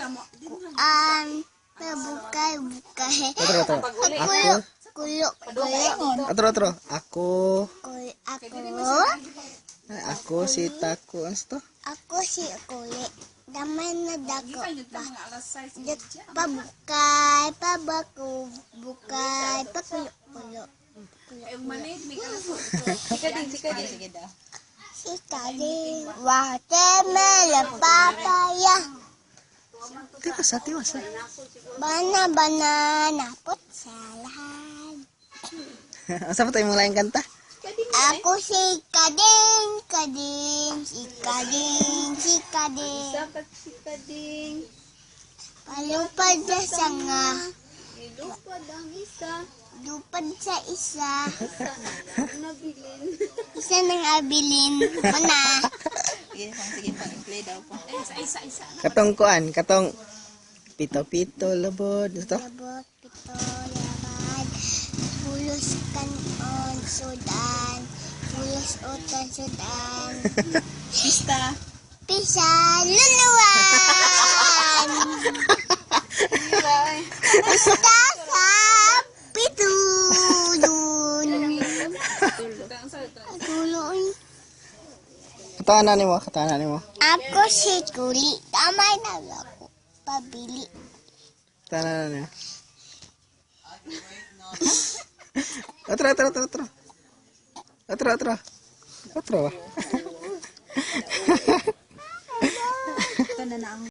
Bukay. Atro. Kulo. Atro. Ako Ako si Tako. Ano to? Ako si Kulit. Damay na dako pa. Pabukay, pabako, bukay, pakulo. Sige daw. Si Kali, watermelon, papaya. Tiwasa. Banana, putsalahan. Asa pa tayo mong laing kanta? Ako si Kading. Palupad sa sanga. Lupad sa isa. Isa nang abilin. Mana? Sige, pang-play daw po. Katong pito, labod. Ito? Labot, pito, labad. Pulos kanon, sudan. Pulos utan, sudan. Pisa, luluwan. Pista sa pitulun. Tuloy. Katahanan mo. Ako si Kuli. Tamay na ako. Pabili. Katahanan niyo. Atro. Ito na ang